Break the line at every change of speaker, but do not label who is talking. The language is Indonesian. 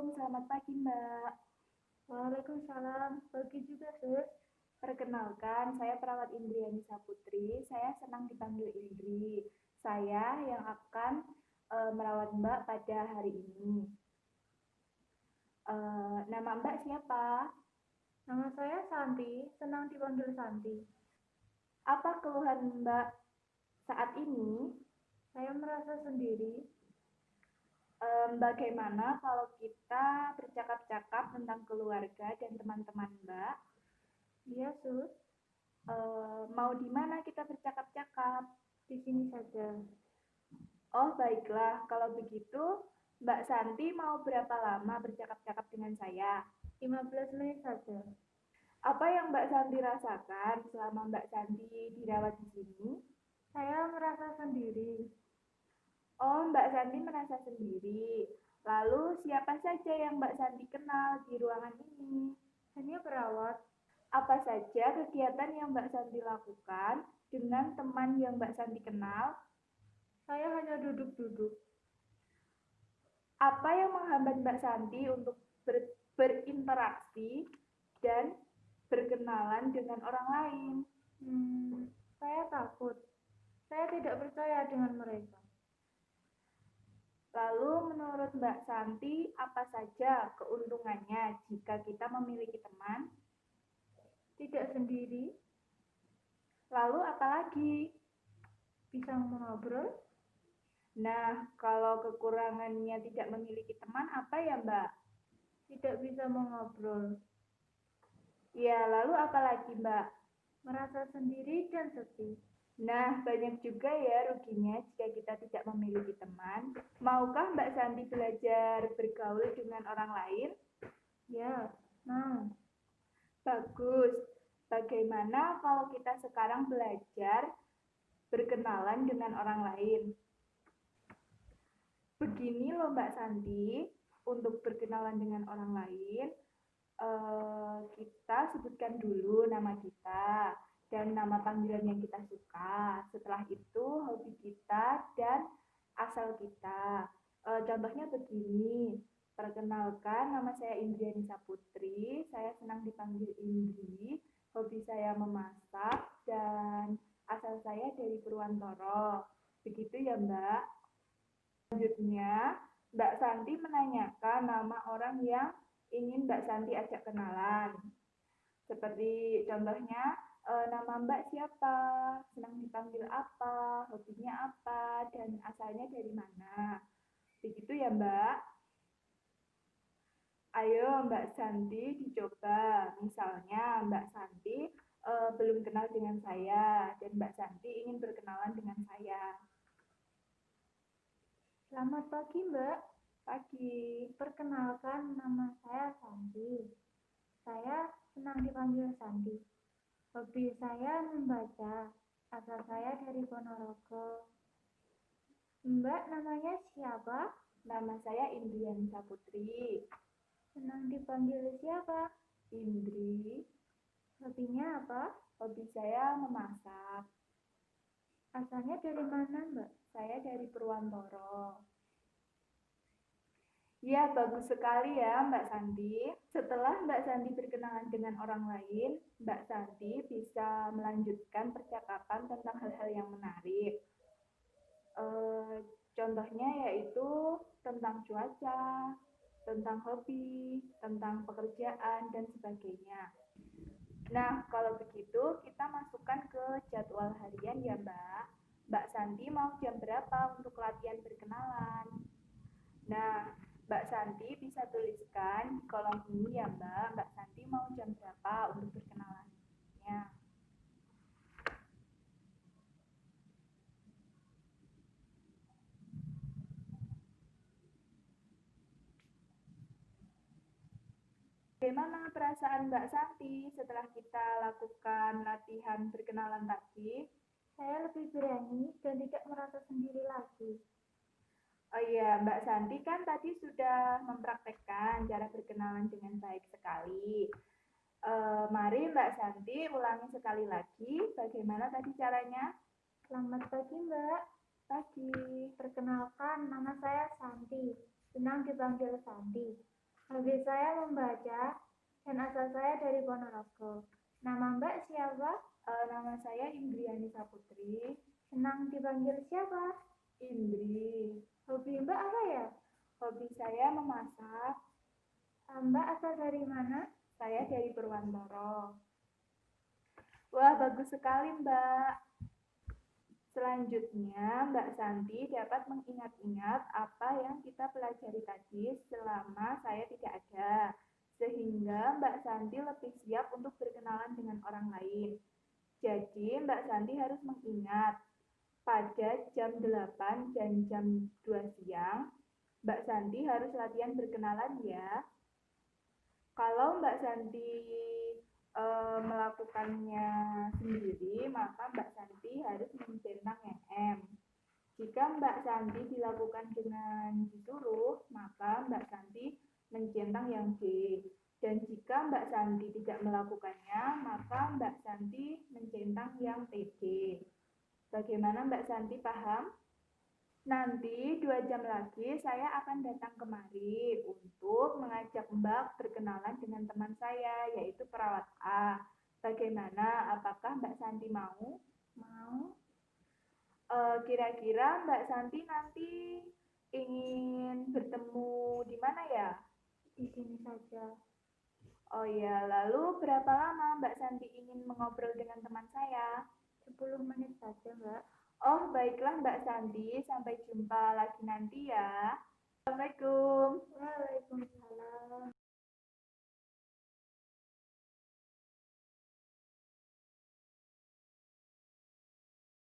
selamat pagi Mbak.
Waalaikumsalam. Pagi juga, Sus.
Perkenalkan, saya perawat Indriani Saputri. Saya senang dipanggil Indri. Saya yang akan merawat Mbak pada hari ini. Nama Mbak siapa?
Nama saya Santi, senang dipanggil Santi.
Apa keluhan Mbak saat ini?
Saya merasa sendiri.
Bagaimana kalau kita bercakap-cakap tentang keluarga dan teman-teman Mbak?
Iya, Sus.
Mau di mana kita bercakap-cakap?
Di sini saja.
Oh, baiklah. Kalau begitu, Mbak Santi mau berapa lama bercakap-cakap dengan saya?
15 menit saja.
Apa yang Mbak Santi rasakan selama Mbak Santi dirawat di sini?
Saya merasa sendiri.
Oh, Mbak Santi merasa sendiri. Lalu, siapa saja yang Mbak Santi kenal di ruangan ini?
Hanya perawat.
Apa saja kegiatan yang Mbak Santi lakukan dengan teman yang Mbak Santi kenal?
Saya hanya duduk-duduk.
Apa yang menghambat Mbak Santi untuk berinteraksi dan berkenalan dengan orang lain?
Saya takut. Saya tidak percaya dengan mereka.
Lalu menurut Mbak Santi, apa saja keuntungannya jika kita memiliki teman?
Tidak sendiri.
Lalu apa lagi?
Bisa mengobrol.
Nah, kalau kekurangannya tidak memiliki teman, apa ya Mbak?
Tidak bisa mengobrol.
Ya, lalu apa lagi Mbak?
Merasa sendiri dan sepi.
Nah, banyak juga ya ruginya jika kita tidak memiliki teman. Maukah Mbak Santi belajar bergaul dengan orang lain?
Ya, mau.
Bagus. Bagaimana kalau kita sekarang belajar berkenalan dengan orang lain? Begini loh Mbak Santi, untuk berkenalan dengan orang lain, kita sebutkan dulu nama kita dan nama panggilan yang kita suka. Setelah itu hobi kita dan asal kita. Contohnya begini, perkenalkan nama saya Indriani Saputri, saya senang dipanggil Indri, hobi saya memasak dan asal saya dari Purwantoro. Begitu ya Mbak. Selanjutnya, Mbak Santi menanyakan nama orang yang ingin Mbak Santi ajak kenalan. Seperti contohnya, nama Mbak siapa, senang dipanggil apa, hobinya apa, dan asalnya dari mana. Begitu ya Mbak. Ayo Mbak Santi dicoba. Misalnya Mbak Santi belum kenal dengan saya dan Mbak Santi ingin berkenalan dengan saya.
Selamat pagi, Mbak.
Pagi.
Perkenalkan, nama saya Santi. Saya senang dipanggil Santi. Hobi saya membaca. Asal saya dari Ponorogo. Mbak namanya siapa?
Nama saya Indriani Saputri.
Senang dipanggil siapa?
Indri.
Hobinya apa?
Hobi saya memasak.
Asalnya dari mana, Mbak?
Saya dari Purwantoro. Ya, bagus sekali ya Mbak Santi. Setelah Mbak Santi berkenalan dengan orang lain, Mbak Santi bisa melanjutkan percakapan tentang hal-hal yang menarik. Contohnya yaitu tentang cuaca, tentang hobi, tentang pekerjaan, dan sebagainya. Nah, kalau begitu kita masukkan ke jadwal harian ya Mbak. Mbak Santi mau jam berapa untuk latihan berkenalan? Nah, Mbak Santi bisa tuliskan di kolom ini ya Mbak. Mbak Santi mau jam berapa untuk berkenalannya? Bagaimana perasaan Mbak Santi setelah kita lakukan latihan berkenalan tadi?
Saya lebih berani dan tidak merasa sendiri lagi.
Oh iya, Mbak Santi kan tadi sudah mempraktekkan cara berkenalan dengan baik sekali. Mari Mbak Santi ulangi sekali lagi bagaimana tadi caranya.
Selamat pagi, Mbak.
Pagi.
Perkenalkan, nama saya Santi. Senang dipanggil Santi. Hobi saya membaca dan asal saya dari Ponorogo. Nama Mbak siapa?
Nama saya Indriani Saputri.
Senang dipanggil siapa?
Indri.
Hobi Mbak apa ya?
Hobi saya memasak.
Mbak asal dari mana?
Saya dari Purwantoro. Wah, bagus sekali, Mbak. Selanjutnya, Mbak Santi dapat mengingat-ingat apa yang kita pelajari tadi selama saya tidak ada, sehingga Mbak Santi lebih siap untuk berkenalan dengan orang lain. Jadi, Mbak Santi harus mengingat, pada jam 8 dan jam 2 siang, Mbak Santi harus latihan berkenalan ya. Kalau Mbak Santi melakukannya sendiri, maka Mbak Santi harus mencentang yang M. Jika Mbak Santi dilakukan dengan disuruh, maka Mbak Santi mencentang yang D. Dan jika Mbak Santi tidak melakukannya, maka Mbak Santi mencentang yang TD. Bagaimana Mbak Santi, paham? Nanti 2 jam lagi saya akan datang kemari untuk mengajak Mbak berkenalan dengan teman saya, yaitu perawat A. Bagaimana? Apakah Mbak Santi mau?
Mau?
Kira-kira Mbak Santi nanti ingin bertemu di mana ya?
Di sini saja.
Oh ya, lalu berapa lama Mbak Santi ingin mengobrol dengan teman saya?
10 menit saja, Mbak.
Oh, baiklah Mbak Santi, sampai jumpa lagi nanti ya. Assalamualaikum.
Waalaikumsalam.